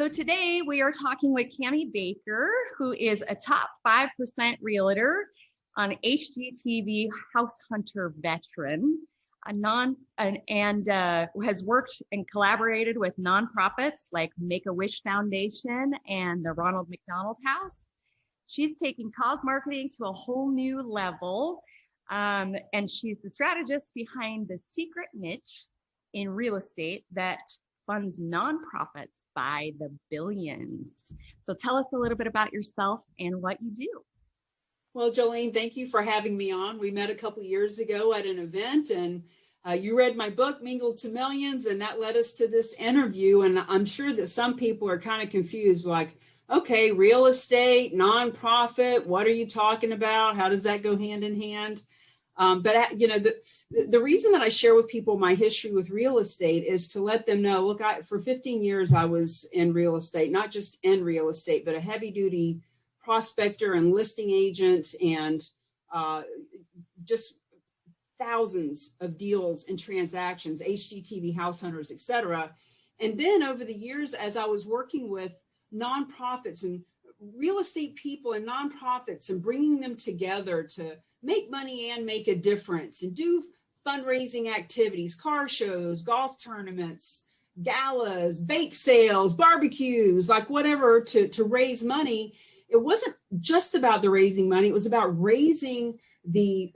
So today we are talking with Cami Baker, who is a top 5% realtor on HGTV House Hunter veteran, has worked and collaborated with nonprofits like Make-A-Wish Foundation and the Ronald McDonald House. She's taking cause marketing to a whole new level, and she's the strategist behind the secret niche in real estate that funds nonprofits by the billions. So tell us a little bit about yourself and what you do. Well, Jolene, thank you for having me on. We met a couple of years ago at an event, and you read my book, Mingled to Millions, and that led us to this interview. And I'm sure that some people are kind of confused, like, okay, real estate, nonprofit, what are you talking about? How does that go hand in hand? But the reason that I share with people my history with real estate is to let them know, look, for 15 years, I was in real estate, not just in real estate, but a heavy duty prospector and listing agent, and just thousands of deals and transactions, HGTV, house hunters, etc. And then over the years, as I was working with nonprofits and real estate people and nonprofits and bringing them together to make money and make a difference and do fundraising activities, car shows, golf tournaments, galas, bake sales, barbecues, like whatever, to raise money. It wasn't just about the raising money. It was about raising the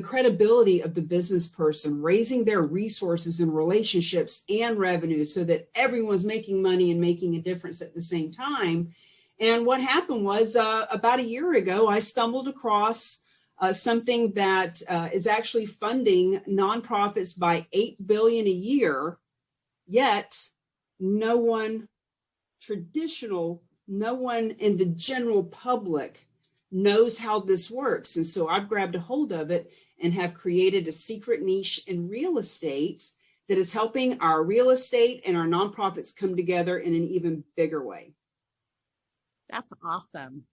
credibility of the business person, raising their resources and relationships and revenue so that everyone's making money and making a difference at the same time. And what happened was about a year ago, I stumbled across something that is actually funding nonprofits by $8 billion a year, yet no one in the general public knows how this works. And so I've grabbed a hold of it and have created a secret niche in real estate that is helping our real estate and our nonprofits come together in an even bigger way. That's awesome.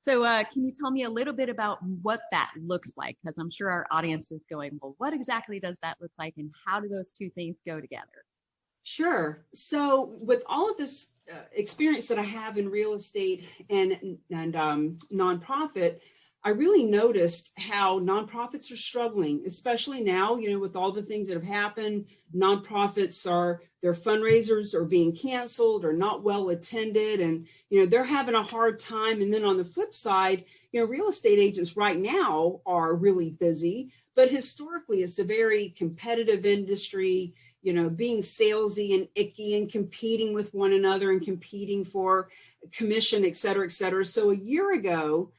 So can you tell me a little bit about what that looks like? Because I'm sure our audience is going, well, what exactly does that look like and how do those two things go together? Sure. So with all of this experience that I have in real estate and nonprofit, I really noticed how nonprofits are struggling, especially now, with all the things that have happened. Nonprofits their fundraisers are being canceled or not well attended, and, they're having a hard time. And then on the flip side, real estate agents right now are really busy, but historically it's a very competitive industry, being salesy and icky and competing with one another and competing for commission, et cetera, et cetera. So a year ago,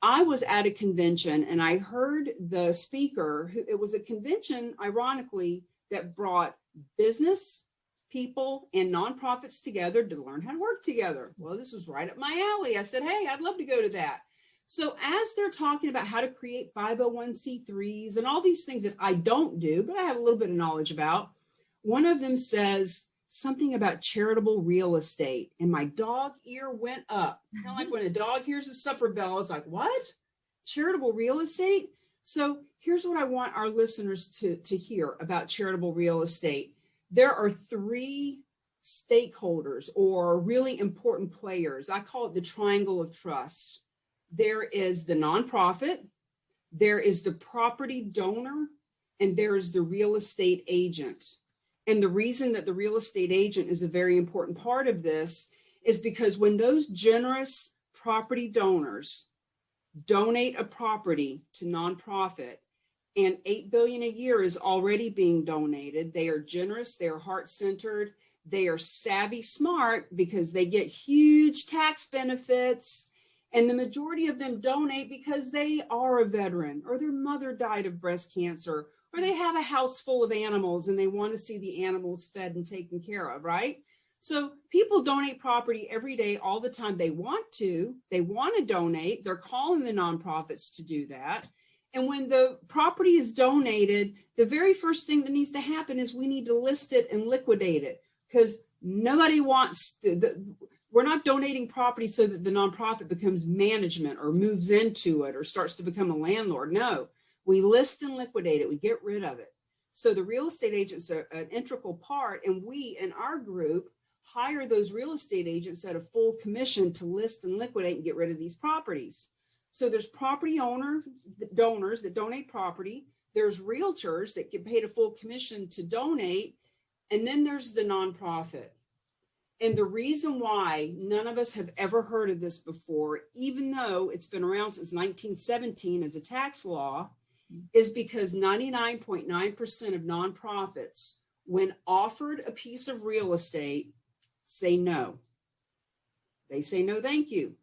I was at a convention and I heard the speaker, it was a convention, ironically, that brought business people and nonprofits together to learn how to work together. Well, this was right up my alley. I said, hey, I'd love to go to that. So as they're talking about how to create 501c3s and all these things that I don't do, but I have a little bit of knowledge about, one of them says something about charitable real estate, and my dog ear went up. Kind of like when a dog hears a supper bell, it's like, what? Charitable real estate? So here's what I want our listeners to hear about charitable real estate. There are three stakeholders or really important players. I call it the triangle of trust. There is the nonprofit, there is the property donor, and there is the real estate agent. And the reason that the real estate agent is a very important part of this is because when those generous property donors donate a property to nonprofit, and $8 billion a year is already being donated, they are generous, they are heart-centered, they are savvy smart because they get huge tax benefits. And the majority of them donate because they are a veteran, or their mother died of breast cancer, or they have a house full of animals and they want to see the animals fed and taken care of, right? So people donate property every day, all the time. They want to donate. They're calling the nonprofits to do that. And when the property is donated, the very first thing that needs to happen is we need to list it and liquidate it, because nobody wants we're not donating property so that the nonprofit becomes management or moves into it or starts to become a landlord. No, we list and liquidate it. We get rid of it. So the real estate agents are an integral part, and we in our group hire those real estate agents at a full commission to list and liquidate and get rid of these properties. So there's property donors that donate property. There's realtors that get paid a full commission to donate. And then there's the nonprofit. And the reason why none of us have ever heard of this before, even though it's been around since 1917 as a tax law, is because 99.9% of nonprofits, when offered a piece of real estate, say no. They say no, thank you.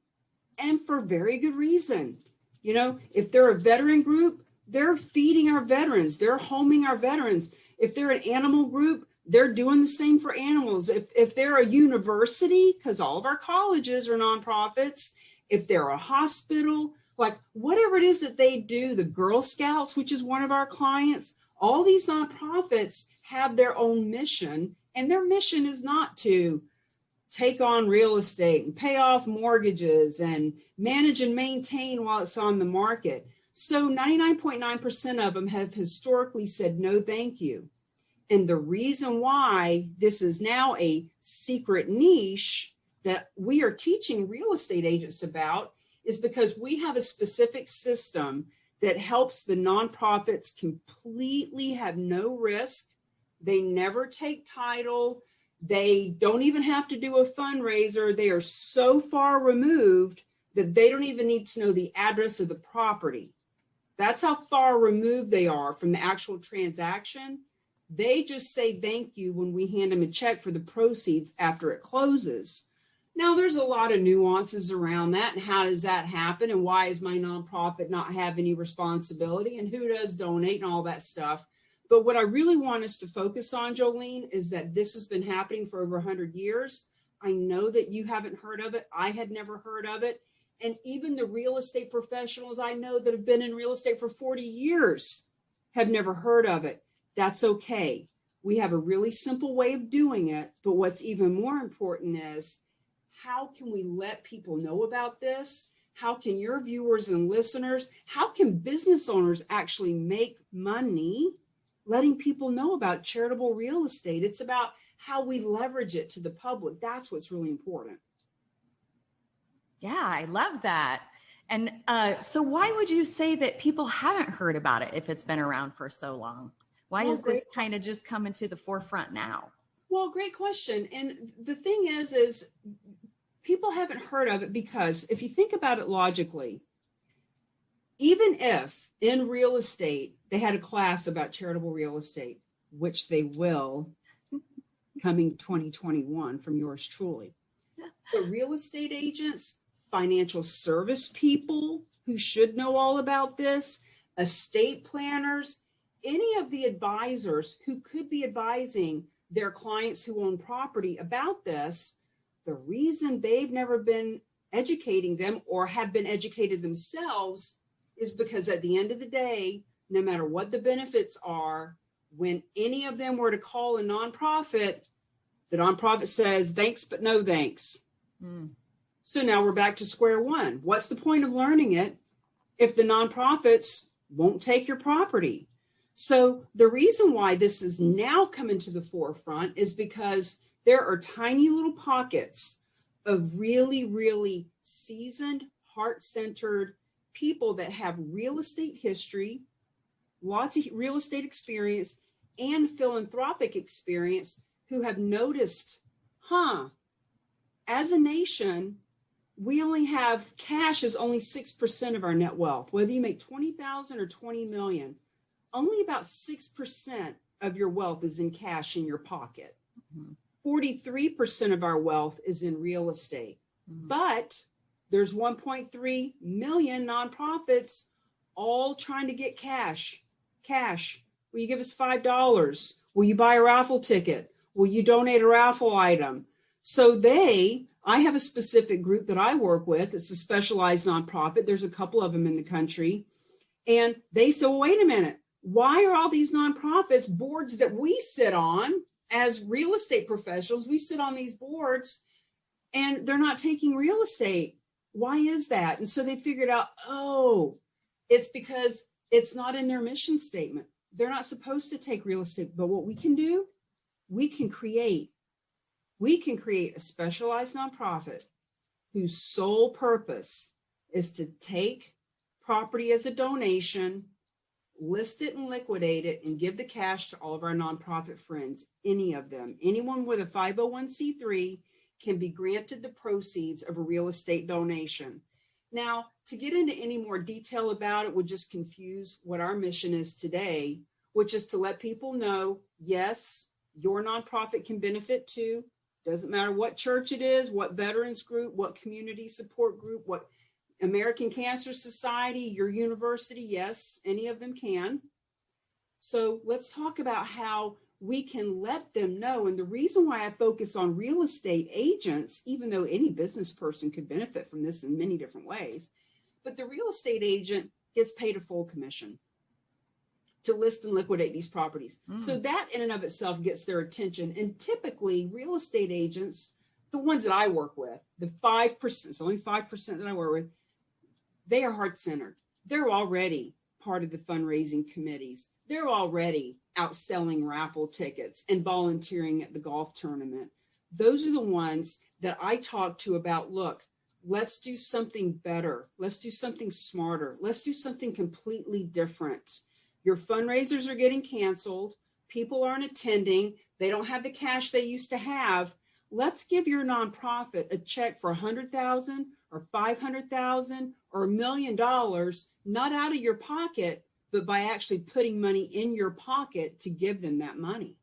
And for very good reason. You know, if they're a veteran group, they're feeding our veterans, they're homing our veterans. If they're an animal group, they're doing the same for animals. If they're a university, because all of our colleges are nonprofits, if they're a hospital, like whatever it is that they do, the Girl Scouts, which is one of our clients, all these nonprofits have their own mission, and their mission is not to take on real estate and pay off mortgages and manage and maintain while it's on the market. So 99.9% of them have historically said no, thank you. And the reason why this is now a secret niche that we are teaching real estate agents about is because we have a specific system that helps the nonprofits completely have no risk. They never take title. They don't even have to do a fundraiser. They are so far removed that they don't even need to know the address of the property. That's how far removed they are from the actual transaction. They just say thank you when we hand them a check for the proceeds after it closes. Now, there's a lot of nuances around that, and how does that happen, and why is my nonprofit not have any responsibility, and who does donate, and all that stuff. But what I really want us to focus on, Jolene, is that this has been happening for over 100 years. I know that you haven't heard of it. I had never heard of it. And even the real estate professionals I know that have been in real estate for 40 years have never heard of it. That's okay. We have a really simple way of doing it. But what's even more important is, how can we let people know about this? How can your viewers and listeners, how can business owners actually make money letting people know about charitable real estate? It's about how we leverage it to the public. That's what's really important. Yeah, I love that. And so why would you say that people haven't heard about it if it's been around for so long? Why is this kind of just coming to the forefront now? Well, great question. And the thing is people haven't heard of it because if you think about it logically, even if in real estate they had a class about charitable real estate, which they will coming 2021 from yours truly, the real estate agents, financial service people who should know all about this, estate planners, any of the advisors who could be advising their clients who own property about this, the reason they've never been educating them or have been educated themselves is because at the end of the day, no matter what the benefits are, when any of them were to call a nonprofit, the nonprofit says, thanks, but no thanks. So now we're back to square one. What's the point of learning it if the nonprofits won't take your property? So the reason why this is now coming to the forefront is because there are tiny little pockets of really, really seasoned, heart-centered people that have real estate history, lots of real estate experience, and philanthropic experience who have noticed, as a nation, we only have cash is only 6% of our net wealth. Whether you make 20,000 or 20 million, only about 6% of your wealth is in cash in your pocket. 43% of our wealth is in real estate. But there's 1.3 million nonprofits all trying to get cash. Will you give us $5? Will you buy a raffle ticket? Will you donate a raffle item? So I have a specific group that I work with. It's a specialized nonprofit. There's a couple of them in the country. And they say, well, wait a minute. Why are all these nonprofits, boards that we sit on as real estate professionals, we sit on these boards and they're not taking real estate? Why is that? And so they figured out, it's because it's not in their mission statement. They're not supposed to take real estate. But what we can do, we can create We can create a specialized nonprofit whose sole purpose is to take property as a donation, list it and liquidate it, and give the cash to all of our nonprofit friends, any of them. Anyone with a 501c3 can be granted the proceeds of a real estate donation. Now, to get into any more detail about it would just confuse what our mission is today, which is to let people know, yes, your nonprofit can benefit too. Doesn't matter what church it is, what veterans group, what community support group, what American Cancer Society, your university, yes, any of them can. So let's talk about how we can let them know. And the reason why I focus on real estate agents, even though any business person could benefit from this in many different ways, but the real estate agent gets paid a full commission to list and liquidate these properties. So that in and of itself gets their attention. And typically real estate agents, the ones that I work with, the 5%, it's only 5% that I work with, they are heart-centered. They're already part of the fundraising committees. They're already out selling raffle tickets and volunteering at the golf tournament. Those are the ones that I talk to about, look, let's do something better. Let's do something smarter. Let's do something completely different. Your fundraisers are getting canceled. People aren't attending. They don't have the cash they used to have. Let's give your nonprofit a check for $100,000 or $500,000 or $1 million, not out of your pocket, but by actually putting money in your pocket to give them that money.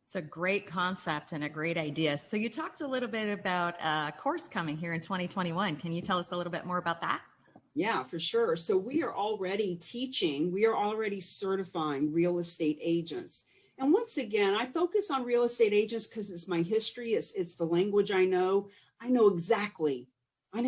It's a great concept and a great idea. So you talked a little bit about a course coming here in 2021. Can you tell us a little bit more about that? Yeah, for sure. So we are already teaching, we are already certifying real estate agents. And once again, I focus on real estate agents because it's my history. It's the language I know. I know exactly how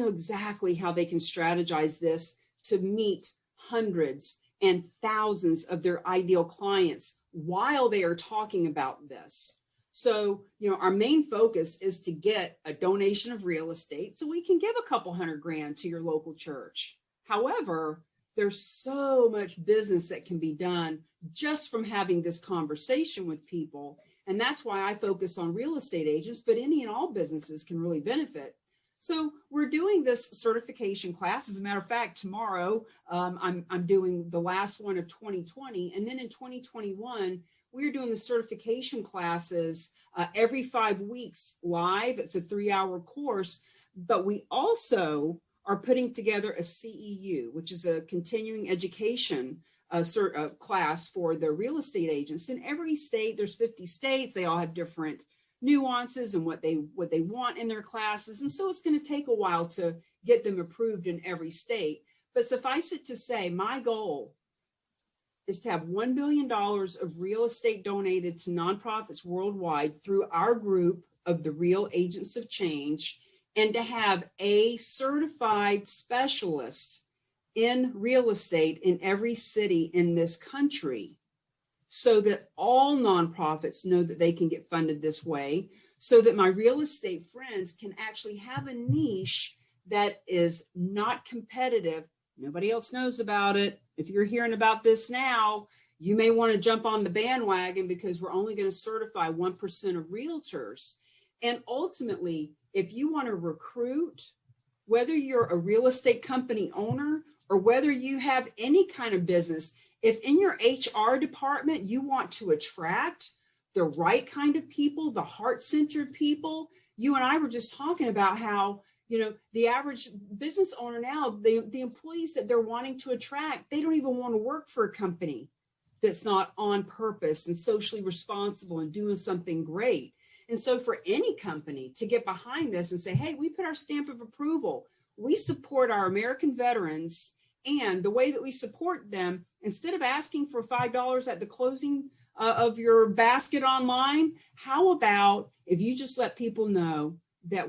they can strategize this to meet hundreds and thousands of their ideal clients while they are talking about this. So, our main focus is to get a donation of real estate so we can give a couple $100,000 to your local church. However, there's so much business that can be done just from having this conversation with people. And that's why I focus on real estate agents, but any and all businesses can really benefit. So we're doing this certification class. As a matter of fact, tomorrow I'm doing the last one of 2020. And then in 2021, we're doing the certification classes every 5 weeks live. It's a 3-hour course, but we also are putting together a CEU, which is a continuing education class for the real estate agents. In every state, there's 50 states. They all have different nuances and what they want in their classes. And so it's going to take a while to get them approved in every state. But suffice it to say, my goal is to have $1 billion of real estate donated to nonprofits worldwide through our group of the Real Agents of Change, and to have a certified specialist in real estate in every city in this country, so that all nonprofits know that they can get funded this way, so that my real estate friends can actually have a niche that is not competitive. Nobody else knows about it. If you're hearing about this now, you may want to jump on the bandwagon, because we're only going to certify 1% of realtors. And ultimately, if you want to recruit, whether you're a real estate company owner or whether you have any kind of business, if in your HR department you want to attract the right kind of people, the heart-centered people, you and I were just talking about how, the average business owner now, the employees that they're wanting to attract, they don't even want to work for a company that's not on purpose and socially responsible and doing something great. And so for any company to get behind this and say, hey, we put our stamp of approval, we support our American veterans, and the way that we support them, instead of asking for $5 at the closing of your basket online, how about if you just let people know that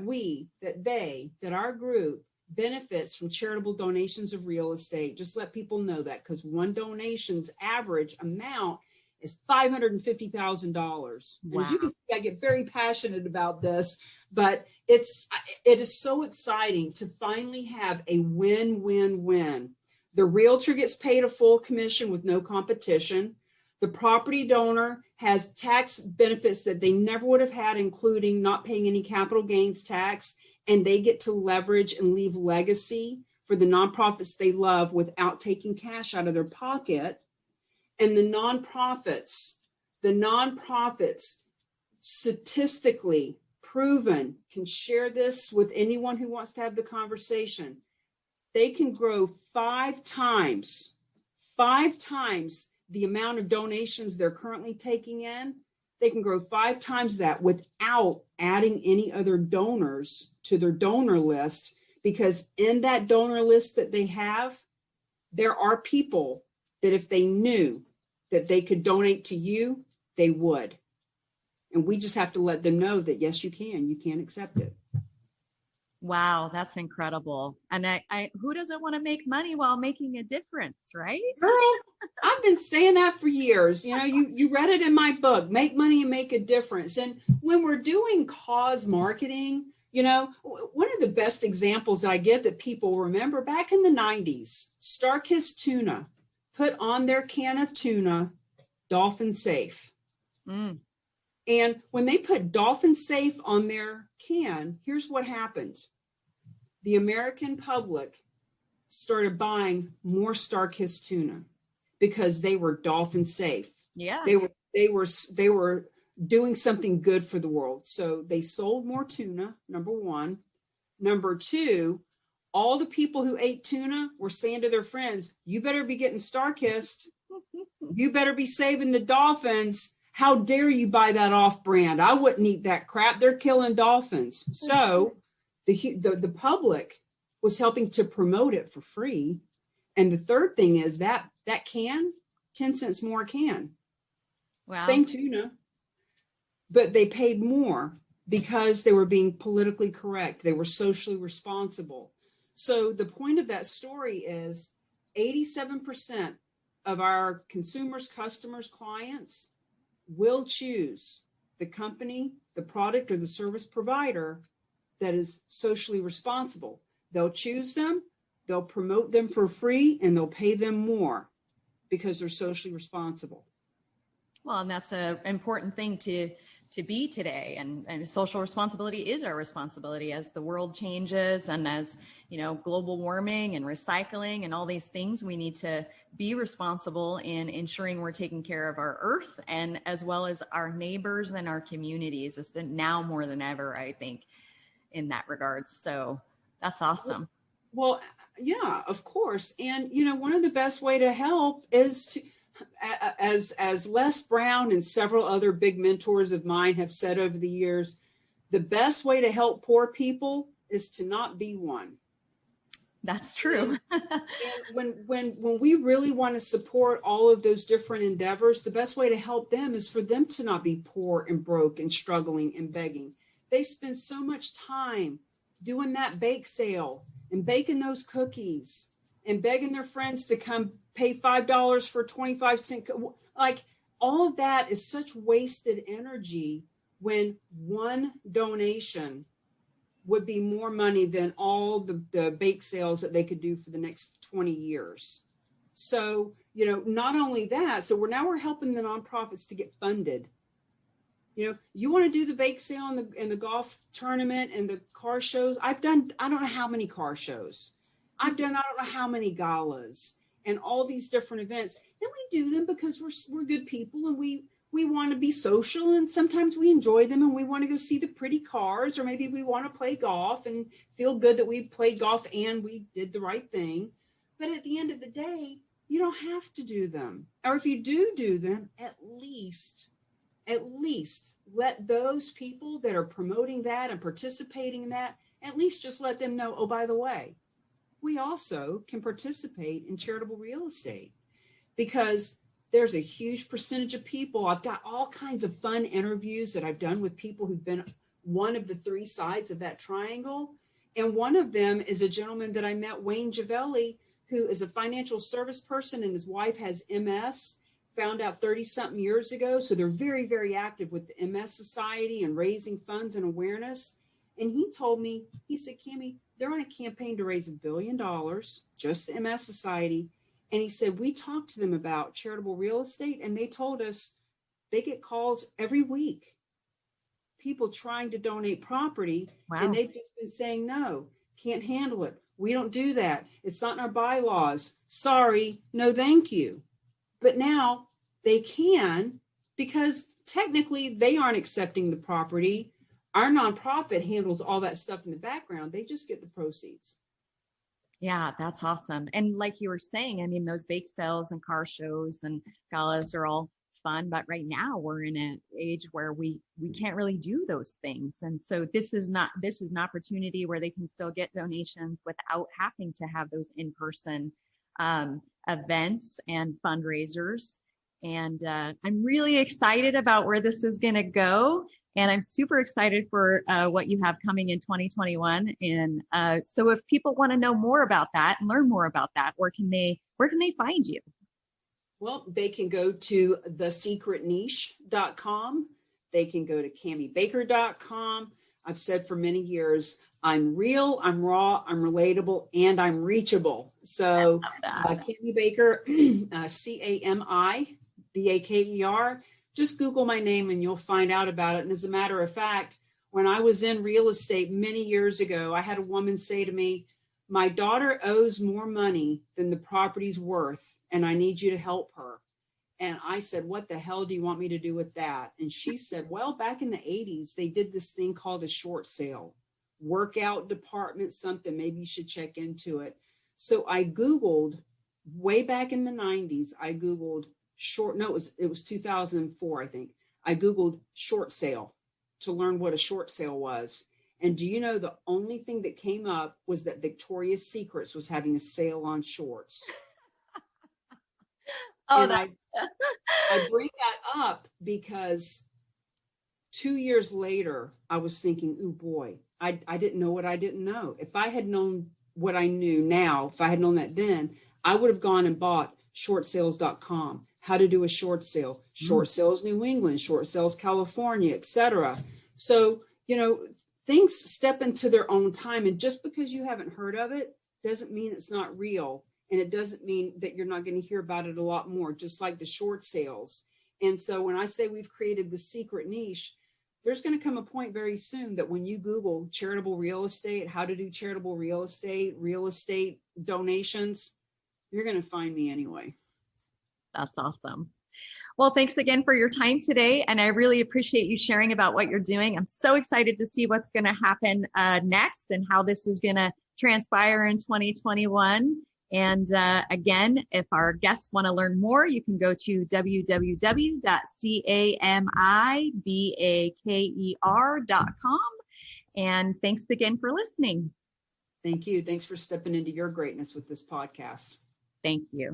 our group benefits from charitable donations of real estate? Just let people know that, because one donation's average amount is $550,000. Wow. And as you can see, I get very passionate about this, but it is so exciting to finally have a win-win-win. The realtor gets paid a full commission with no competition. The property donor has tax benefits that they never would have had, including not paying any capital gains tax, and they get to leverage and leave legacy for the nonprofits they love without taking cash out of their pocket. And the nonprofits statistically proven, can share this with anyone who wants to have the conversation. They can grow 5 times the amount of donations they're currently taking in. They can grow 5 times that without adding any other donors to their donor list, because in that donor list that they have, there are people that if they knew that they could donate to you, they would. And we just have to let them know that, yes, you can accept it. Wow, that's incredible. And I who doesn't want to make money while making a difference, right? Girl, I've been saying that for years. You know, you read it in my book, Make Money and Make a Difference. And when we're doing cause marketing, you know, one of the best examples that I give that people remember, back in the 90s, Starkist Tuna put on their can of tuna, Dolphin Safe. Mm. And when they put Dolphin Safe on their can, here's what happened. The American public started buying more Starkist tuna because they were Dolphin Safe. Yeah. They were doing something good for the world. So they sold more tuna, number one. Number two, all the people who ate tuna were saying to their friends, you better be getting Starkist. You better be saving the dolphins. How dare you buy that off brand? I wouldn't eat that crap. They're killing dolphins. So the public was helping to promote it for free. And the third thing is that can, 10 cents more a can. Wow. Same tuna, but they paid more because they were being politically correct. They were socially responsible. So the point of that story is 87% of our consumers, customers, clients will choose the company, the product, or the service provider that is socially responsible. They'll choose them, they'll promote them for free, and they'll pay them more because they're socially responsible. Well, and that's an important thing to be today. And social responsibility is our responsibility as the world changes, and as, you know, global warming and recycling and all these things, we need to be responsible in ensuring we're taking care of our earth, and as well as our neighbors and our communities. It's now more than ever, I think, in that regard. So that's awesome. Well, yeah, of course. And, you know, one of the best way to help is to, as Les Brown and several other big mentors of mine have said over the years, the best way to help poor people is to not be one. That's true. And when we really want to support all of those different endeavors, the best way to help them is for them to not be poor and broke and struggling and begging. They spend so much time doing that bake sale and baking those cookies and begging their friends to come pay $5 for 25-cent. Like, all of that is such wasted energy when one donation would be more money than all the bake sales that they could do for the next 20 years. So, you know, not only that, so we're helping the nonprofits to get funded. You know, you want to do the bake sale and the golf tournament and the car shows. I've done, I don't know how many car shows. I've done, I don't know how many galas and all these different events. And we do them because we're good people, and we want to be social, and sometimes we enjoy them, and we want to go see the pretty cars, or maybe we want to play golf and feel good that we played golf and we did the right thing. But at the end of the day, you don't have to do them. Or if you do them, at least let those people that are promoting that and participating in that, at least just let them know, oh, by the way, we also can participate in charitable real estate, because there's a huge percentage of people. I've got all kinds of fun interviews that I've done with people who've been one of the 3 sides of that triangle. And one of them is a gentleman that I met, Wayne Giavelli, who is a financial service person, and his wife has MS, found out 30-something years ago. So they're very, very active with the MS Society and raising funds and awareness. And he told me, he said, Cami, they're on a campaign to raise $1 billion, just the MS Society. And he said, we talked to them about charitable real estate, and they told us they get calls every week. People trying to donate property, Wow. and they've just been saying, no, can't handle it. We don't do that. It's not in our bylaws. Sorry, no, thank you. But now they can, because technically they aren't accepting the property. Our nonprofit handles all that stuff in the background. They just get the proceeds. Yeah, that's awesome. And like you were saying, I mean, those bake sales and car shows and galas are all fun, but right now we're in an age where we can't really do those things. And so this is an opportunity where they can still get donations without having to have those in-person events and fundraisers. And I'm really excited about where this is going to go. And I'm super excited for what you have coming in 2021. And so if people want to know more about that and learn more about that, where can they find you? Well, they can go to thesecretniche.com. They can go to camibaker.com. I've said for many years, I'm real, I'm raw, I'm relatable, and I'm reachable. So Cami Baker, CamiBaker, just Google my name and you'll find out about it. And as a matter of fact, when I was in real estate many years ago, I had a woman say to me, my daughter owes more money than the property's worth, and I need you to help her. And I said, what the hell do you want me to do with that? And she said, well, back in the 80s, they did this thing called a short sale, workout department, something, maybe you should check into it. So I Googled way back in the 90s, I Googled it was 2004, I think. I Googled short sale to learn what a short sale was. And do you know the only thing that came up was that Victoria's Secrets was having a sale on shorts. And I bring that up because 2 years later, I was thinking, oh boy, I didn't know what I didn't know. If I had known what I knew now, if I had known that then, I would have gone and bought shortsales.com, how to do a short sale, short sales New England, short sales California, etc. So, things step into their own time. And just because you haven't heard of it doesn't mean it's not real. And it doesn't mean that you're not going to hear about it a lot more, just like the short sales. And so when I say we've created the secret niche, there's going to come a point very soon that when you Google charitable real estate, how to do charitable real estate donations, you're going to find me anyway. That's awesome. Well, thanks again for your time today. And I really appreciate you sharing about what you're doing. I'm so excited to see what's going to happen next and how this is going to transpire in 2021. And again, if our guests want to learn more, you can go to www.camibaker.com. And thanks again for listening. Thank you. Thanks for stepping into your greatness with this podcast. Thank you.